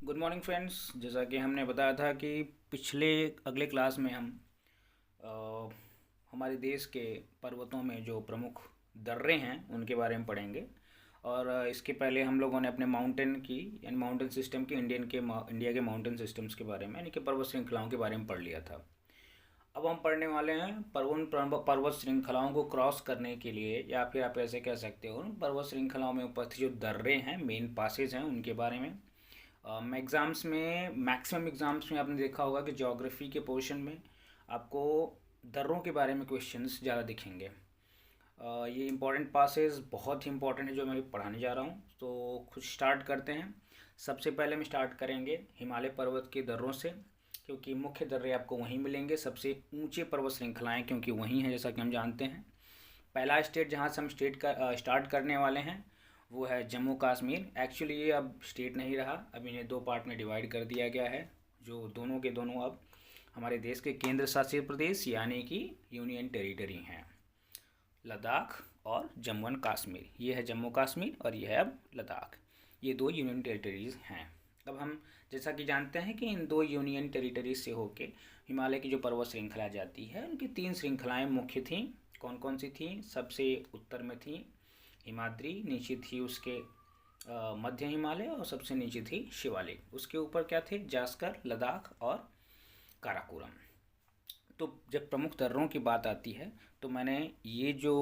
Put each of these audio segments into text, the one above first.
Good morning friends. जैसा कि हमने बताया था कि अगले क्लास में हम अ, हमारे देश के पर्वतों में जो प्रमुख दर्रे हैं उनके बारे में पढ़ेंगे। और इसके पहले हम लोगों ने अपने माउंटेन की यानी माउंटेन सिस्टम की इंडिया के माउंटेन सिस्टम्स के बारे में यानी कि पर्वत श्रृंखलाओं के बारे में पढ़ लिया था। अब हम पढ़ने वाले हैं पर्वत श्रृंखलाओं को क्रॉस करने के लिए, या फिर आप ऐसे कह सकते हो पर्वत श्रृंखलाओं में उपस्थित जो दर्रे हैं, मेन पासेज हैं, उनके बारे में। एग्ज़ाम्स में मैक्सिमम एग्ज़ाम्स में आपने देखा होगा कि ज्योग्राफी के पोर्शन में आपको दर्रों के बारे में क्वेश्चंस ज़्यादा दिखेंगे। ये इंपॉर्टेंट पासेस बहुत ही इंपॉर्टेंट है जो मैं अभी पढ़ाने जा रहा हूँ। तो कुछ स्टार्ट करते हैं। सबसे पहले हम स्टार्ट करेंगे हिमालय पर्वत के दर्रों से, क्योंकि मुख्य दर्रे आपको वहीं मिलेंगे। सबसे ऊंचे पर्वत श्रृंखलाएँ क्योंकि वहीं हैं, जैसा कि हम जानते हैं। पहला स्टेट जहाँ से हम स्टार्ट करने वाले हैं वो है जम्मू कश्मीर। एक्चुअली ये अब स्टेट नहीं रहा, अब इन्हें दो पार्ट में डिवाइड कर दिया गया है, जो दोनों के दोनों अब हमारे देश के केंद्र शासित प्रदेश यानी कि यूनियन टेरिटरी हैं। लद्दाख और जम्मू एंड कश्मीर, ये है जम्मू कश्मीर और ये है अब लद्दाख। ये दो यूनियन टेरिटरीज़ हैं। अब हम जैसा कि जानते हैं कि इन दो यूनियन टेरिटरीज से होके हिमालय की जो पर्वत श्रृंखला जाती है, उनकी तीन श्रृंखलाएं मुख्य थीं। कौन कौन सी थीं? सबसे उत्तर में थी हिमाद्री, नीचे थी उसके मध्य हिमालय, और सबसे नीचे थी शिवालिक। उसके ऊपर क्या थे? जास्कर, लद्दाख और काराकोरम। तो जब प्रमुख दर्रों की बात आती है तो मैंने ये जो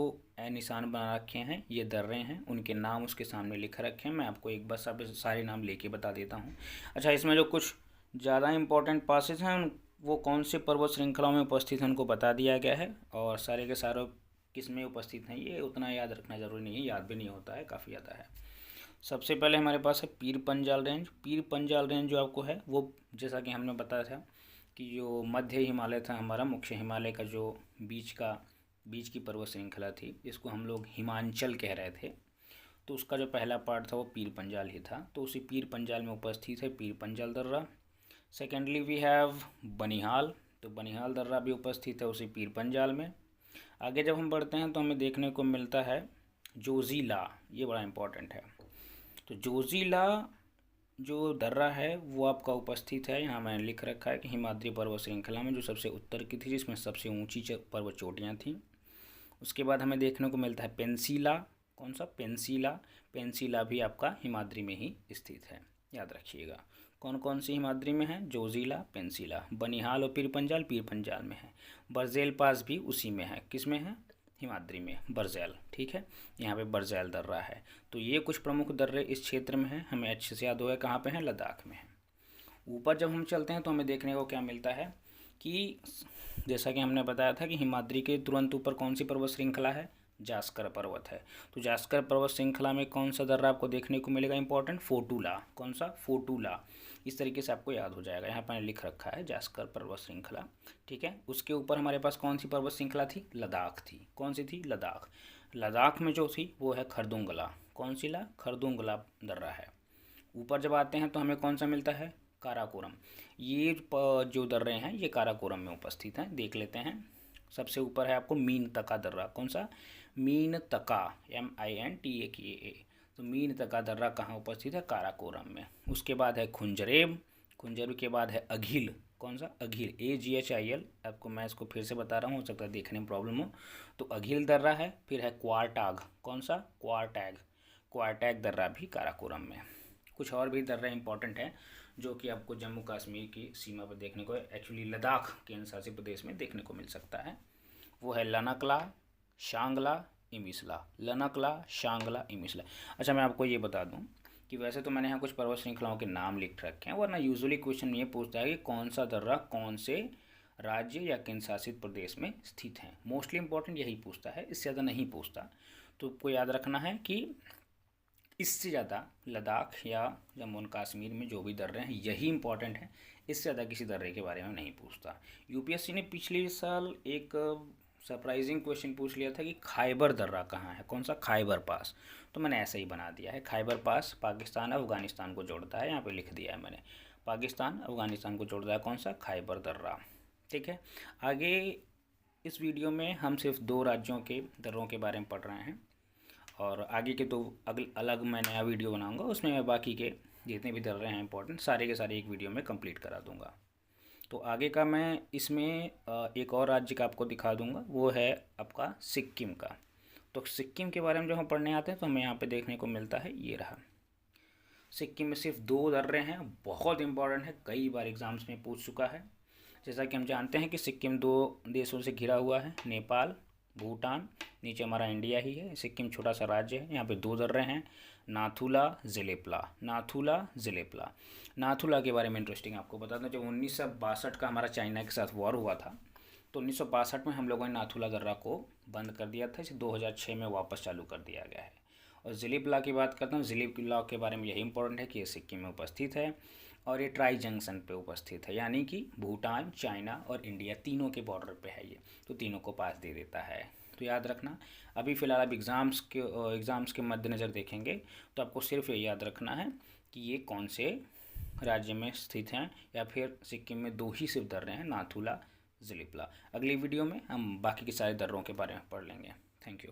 निशान बना रखे हैं, ये दर्रे हैं, उनके नाम उसके सामने लिख रखे हैं। मैं आपको एक बार सब सारे नाम लेके बता देता हूँ। अच्छा, इसमें जो कुछ ज़्यादा इंपॉर्टेंट पासेज हैं वो कौन से पर्वत श्रृंखलाओं में उपस्थित हैं उनको बता दिया गया है, और सारे के सारे किस में उपस्थित हैं ये उतना याद रखना ज़रूरी नहीं है, याद भी नहीं होता है, काफ़ी ज़्यादा है। सबसे पहले हमारे पास है पीर पंजाल रेंज। पीर पंजाल रेंज जो आपको है वो, जैसा कि हमने बताया था कि जो मध्य हिमालय था हमारा, मुख्य हिमालय का जो बीच की पर्वत श्रृंखला थी, जिसको हम लोग हिमांचल कह रहे थे, तो उसका जो पहला पार्ट था वो पीर पंजाल ही था। तो उसी पीर पंजाल में उपस्थित है पीर पंजाल दर्रा। Secondly we have Banihal. तो बनिहाल दर्रा भी उपस्थित है उसी पीर पंजाल में। आगे जब हम बढ़ते हैं तो हमें देखने को मिलता है जोजिला। ये बड़ा इंपॉर्टेंट है। तो जोजिला जो दर्रा है वो आपका उपस्थित है, यहाँ मैंने लिख रखा है कि हिमाद्री पर्वत श्रृंखला में, जो सबसे उत्तर की थी, जिसमें सबसे ऊंची पर्वत चोटियाँ थीं। उसके बाद हमें देखने को मिलता है पेंसिला। कौन सा? पेंसिला। पेंसिला भी आपका हिमाद्री में ही स्थित है, याद रखिएगा। कौन कौन सी हिमाद्री में है? जोजिला, पेंसिला। बनिहाल और पीर पंजाल में है। बरजेल पास भी उसी में है। किस में है? हिमाद्री में, बरजैल। ठीक है, यहाँ पे बरजैल दर्रा है। तो ये कुछ प्रमुख दर्रे इस क्षेत्र में हैं, हमें अच्छे से याद होगा कहाँ पे हैं? लद्दाख में है। ऊपर जब हम चलते हैं तो हमें देखने को क्या मिलता है कि जैसा कि हमने बताया था कि हिमाद्री के तुरंत ऊपर कौन सी पर्वत श्रृंखला है? जास्कर पर्वत है। तो जास्कर पर्वत श्रृंखला में कौन सा दर्रा आपको देखने को मिलेगा? इंपॉर्टेंट, फोटूला। कौन सा? फोटूला। इस तरीके से आपको याद हो जाएगा। यहाँ पर लिख रखा है जास्कर पर्वत श्रृंखला। ठीक है, उसके ऊपर हमारे पास कौन सी पर्वत श्रृंखला थी? लद्दाख थी। कौन सी थी? लद्दाख। लद्दाख में जो थी वो है खरदुंगला। कौन सी ला? खरदुंगला दर्रा है। ऊपर जब आते हैं तो हमें कौन सा मिलता है? काराकोरम। ये जो दर्रे हैं ये काराकोरम में उपस्थित हैं, देख लेते हैं। सबसे ऊपर है आपको मीन तका दर्रा। कौन सा? मीन तका, MINTAKA। तो मीन तका दर्रा कहाँ उपस्थित है? काराकोरम में। उसके बाद है खुंजरेब। खुंजरेब के बाद है अघिल। कौन सा? अघिल, AGHIL। आपको मैं इसको फिर से बता रहा हूँ, हो सकता है देखने में प्रॉब्लम हो। तो अघिल दर्रा है। फिर है क्वारटाग। कौन सा? क्वारटैग। क्वारटैग दर्रा भी काराकोरम में। कुछ और भी दर्रे इंपॉर्टेंट हैं जो कि आपको जम्मू कश्मीर की सीमा पर देखने को, एक्चुअली लद्दाख केंद्र शासित प्रदेश में देखने को मिल सकता है। वो है लनकला, शांगला, इमिसला। लनकला, शांगला, इमिसला। अच्छा, मैं आपको ये बता दूं कि वैसे तो मैंने यहाँ कुछ पर्वत श्रृंखलाओं के नाम लिख रखे हैं, वरना यूजुअली क्वेश्चन ये पूछता है कि कौन सा दर्रा कौन से राज्य या केंद्र शासित प्रदेश में स्थित है। मोस्टली इंपॉर्टेंट यही पूछता है, इससे ज़्यादा नहीं पूछता। तो आपको याद रखना है कि इससे ज़्यादा लद्दाख या जम्मू एंड कश्मीर में जो भी दर्रे हैं यही इंपॉर्टेंट है, इससे ज़्यादा किसी दर्रे के बारे में नहीं पूछता। यूपीएससी ने पिछले साल एक सरप्राइजिंग क्वेश्चन पूछ लिया था कि खाइबर दर्रा कहाँ है? कौन सा? खाइबर पास। तो मैंने ऐसे ही बना दिया है। खाइबर पास पाकिस्तान अफगानिस्तान को जोड़ता है, यहाँ पे लिख दिया है मैंने। पाकिस्तान अफगानिस्तान को जोड़ता है कौन सा? खाइबर दर्रा। ठीक है, आगे इस वीडियो में हम सिर्फ 2 राज्यों के दर्रों के बारे में पढ़ रहे हैं, और आगे के तो अलग मैं नया वीडियो बनाऊंगा, उसमें मैं बाकी के जितने भी दर्रे हैं इंपॉर्टेंट सारे के सारे एक वीडियो में कंप्लीट करा दूंगा। तो आगे का मैं इसमें एक और राज्य का आपको दिखा दूंगा, वो है आपका सिक्किम का। तो सिक्किम के बारे में जब हम पढ़ने आते हैं तो हमें यहाँ पे देखने को मिलता है, ये रहा। सिक्किम में सिर्फ 2 दर्रे हैं, बहुत इंपॉर्टेंट है, कई बार एग्जाम्स में पूछ चुका है। जैसा कि हम जानते हैं कि सिक्किम 2 देशों से घिरा हुआ है, नेपाल, भूटान, नीचे हमारा इंडिया ही है। सिक्किम छोटा सा राज्य है, यहाँ पे 2 दर्रे हैं, नाथुला ज़िलेपला। नाथुला ज़िलेपला, नाथुला के बारे में इंटरेस्टिंग आपको बता दूं, जब 1962 का हमारा चाइना के साथ वॉर हुआ था तो 1962 में हम लोगों ने नाथुला दर्रा को बंद कर दिया था, इसे 2006 में वापस चालू कर दिया गया है। और ज़िलेपला की बात करता हूँ, ज़िलेपला के बारे में यही इंपॉर्टेंट है कि ये सिक्किम में उपस्थित है और ये ट्राई जंक्शन पे उपस्थित है, यानी कि भूटान, चाइना और इंडिया तीनों के बॉर्डर पे है ये, तो तीनों को पास दे देता है। तो याद रखना, अभी फ़िलहाल आप एग्ज़ाम्स के मद्देनज़र देखेंगे तो आपको सिर्फ ये याद रखना है कि ये कौन से राज्य में स्थित हैं, या फिर सिक्किम में 2 ही सिर्फ दर्रे हैं, नाथुला, ज़िलेपला। अगली वीडियो में हम बाकी के सारे दर्रों के बारे में पढ़ लेंगे। Thank you.